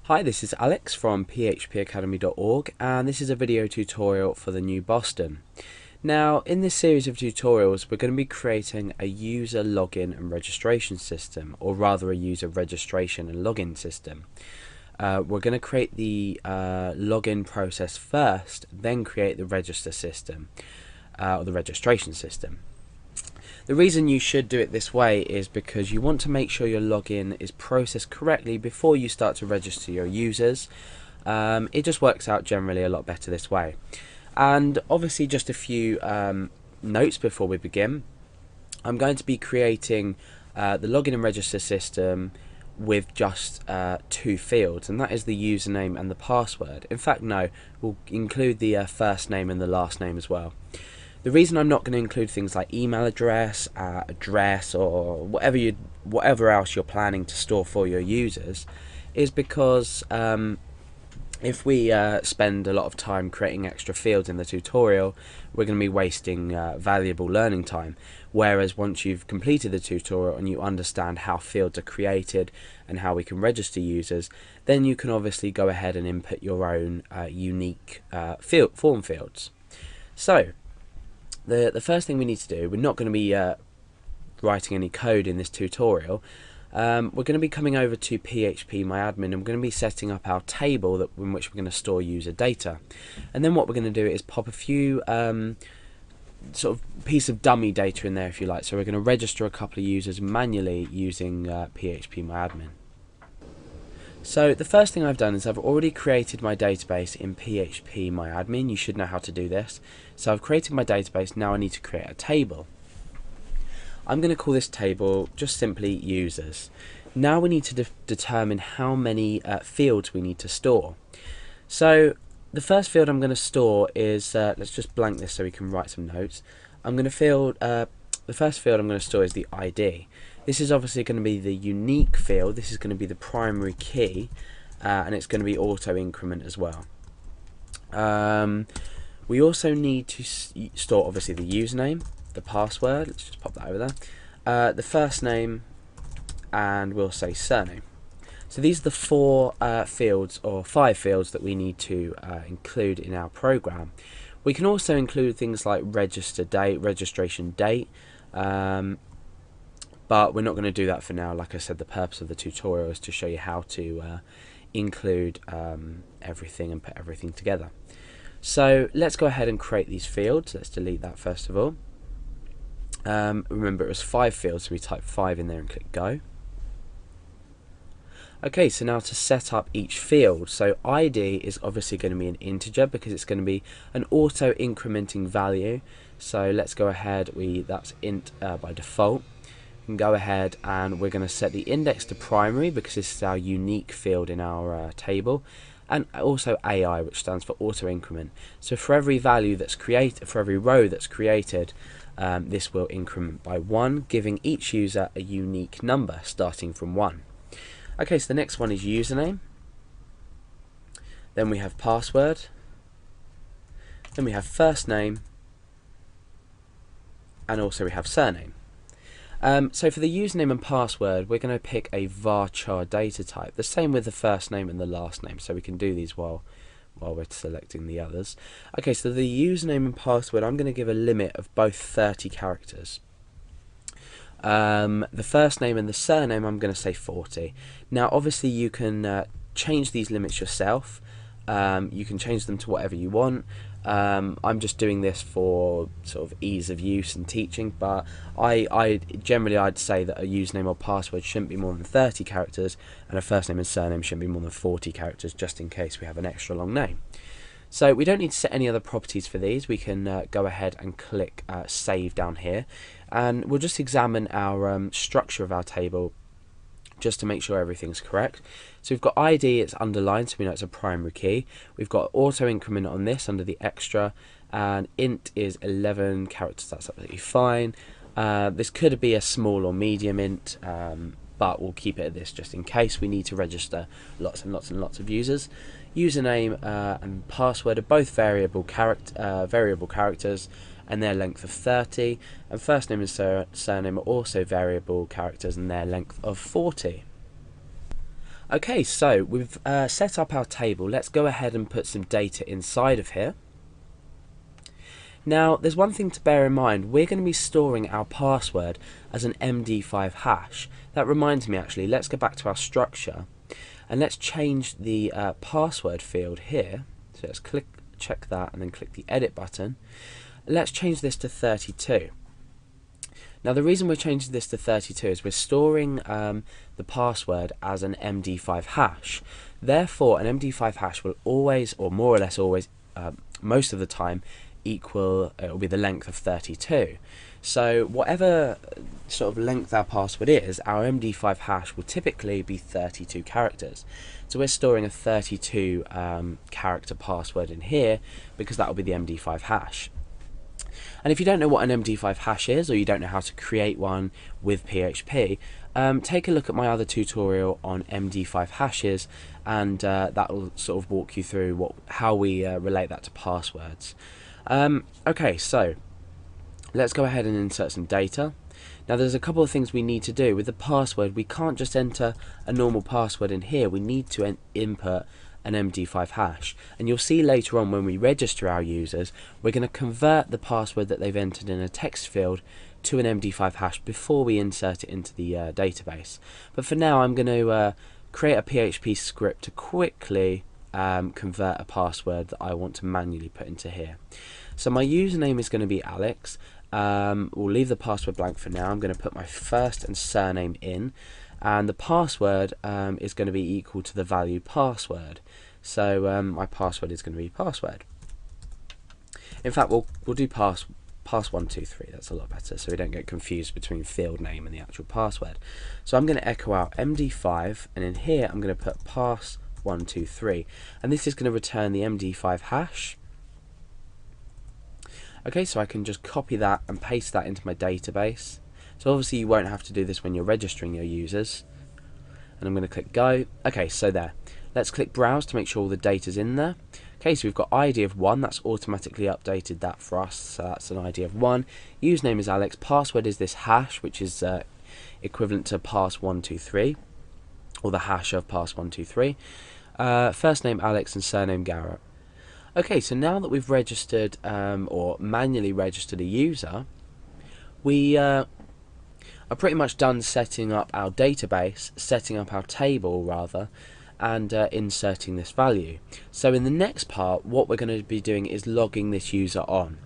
Hi, this is Alex from phpacademy.org, and this is a video tutorial for the new Boston. Now, in this series of tutorials, we're going to be creating a user login and registration system, or rather a user registration and login system. We're going to create the login process first, then create the register system, or the registration system. The reason you should do it this way is because you want to make sure your login is processed correctly before you start to register your users. It just works out generally a lot better this way. And obviously, just a few notes before we begin. I'm going to be creating the login and register system with just two fields, and that is the username and the password. In fact, no, we'll include the first name and the last name as well. The reason I'm not going to include things like email address, address, or whatever else you're planning to store for your users is because if we spend a lot of time creating extra fields in the tutorial, we're going to be wasting valuable learning time. Whereas once you've completed the tutorial and you understand how fields are created and how we can register users, then you can obviously go ahead and input your own unique form fields. So the first thing we need to do, we're not going to be writing any code in this tutorial. We're going to be coming over to PHP MyAdmin, and we're going to be setting up our table in which we're going to store user data. And then what we're going to do is pop a few sort of piece of dummy data in there, if you like. So we're going to register a couple of users manually using PHP MyAdmin. So the first thing I've done is I've already created my database in PHP MyAdmin. You should know how to do this. So I've created my database, now I need to create a table. I'm going to call this table just simply users. Now we need to determine how many fields we need to store. So the first field I'm going to store is, let's just blank this so we can write some notes. The first field I'm going to store is the ID. This is obviously going to be the unique field. This is going to be the primary key, and it's going to be auto increment as well. We also need to store obviously the username, the password, let's just pop that over there, the first name, and we'll say surname. So these are the four fields, or 5 fields, that we need to include in our program. We can also include things like register date, registration date, but we're not going to do that for now. Like I said, the purpose of the tutorial is to show you how to include everything and put everything together. So let's go ahead and create these fields. Let's delete that first of all. Remember, it was 5 fields, so we type 5 in there and click go. Okay, so now to set up each field. So ID is obviously going to be an integer because it's going to be an auto incrementing value. So let's go ahead, that's int by default. We can go ahead and we're going to set the index to primary because this is our unique field in our table, and also AI, which stands for auto increment. So for every value that's created, for every row that's created, this will increment by 1, giving each user a unique number starting from 1. Okay, so the next one is username. Then we have password. Then we have first name. And also we have surname. So for the username and password, we're going to pick a varchar data type. The same with the first name and the last name, so we can do these while we're selecting the others. Okay, so the username and password, I'm going to give a limit of both 30 characters. The first name and the surname, I'm going to say 40. Now, obviously, you can change these limits yourself. You can change them to whatever you want. I'm just doing this for sort of ease of use and teaching, but I'd say that a username or password shouldn't be more than 30 characters, and a first name and surname shouldn't be more than 40 characters, just in case we have an extra long name. So we don't need to set any other properties for these. We can go ahead and click save down here, and we'll just examine our structure of our table just to make sure everything's correct. So we've got ID, it's underlined, so we know it's a primary key. We've got auto increment on this under the extra, and int is 11 characters, that's absolutely fine. This could be a small or medium int, but we'll keep it at this just in case we need to register lots and lots and lots of users. Username and password are both variable characters, and their length of 30, and first name and surname are also variable characters and their length of 40. Okay, so we've set up our table. Let's go ahead and put some data inside of here. Now, there's one thing to bear in mind. We're going to be storing our password as an MD5 hash. That reminds me, actually, let's go back to our structure and let's change the password field here. So let's check that and then click the edit button. Let's change this to 32. Now, the reason we're changing this to 32 is we're storing the password as an MD5 hash. Therefore, an MD5 hash will always, or more or less always, most of the time, equal, it will be the length of 32. So whatever sort of length our password is, our MD5 hash will typically be 32 characters. So we're storing a 32 character password in here because that will be the MD5 hash. And if you don't know what an MD5 hash is, or you don't know how to create one with PHP, take a look at my other tutorial on MD5 hashes, and that will sort of walk you through how we relate that to passwords. Okay, so let's go ahead and insert some data. Now, there's a couple of things we need to do. With the password, we can't just enter a normal password in here. We need to input an MD5 hash, and you'll see later on when we register our users, we're going to convert the password that they've entered in a text field to an MD5 hash before we insert it into the database. But for now, I'm going to create a PHP script to quickly convert a password that I want to manually put into here. So my username is going to be Alex. We'll leave the password blank for now. I'm going to put my first and surname in, and the password is going to be equal to the value password. So my password is going to be password. In fact, we'll do pass123. That's a lot better, so we don't get confused between field name and the actual password. So I'm going to echo out MD5, and in here I'm going to put pass123, and this is going to return the MD5 hash. Okay, so I can just copy that and paste that into my database. So obviously you won't have to do this when you're registering your users. And I'm going to click go. Okay, so there. Let's click browse to make sure all the data's in there. Okay, so we've got ID of 1. That's automatically updated that for us. So that's an ID of 1. Username is Alex. Password is this hash, which is equivalent to pass123, or the hash of pass123. First name Alex and surname Garrett. Okay, so now that we've registered or manually registered a user, we are pretty much done setting up our database, setting up our table rather, and inserting this value. So in the next part, what we're going to be doing is logging this user on.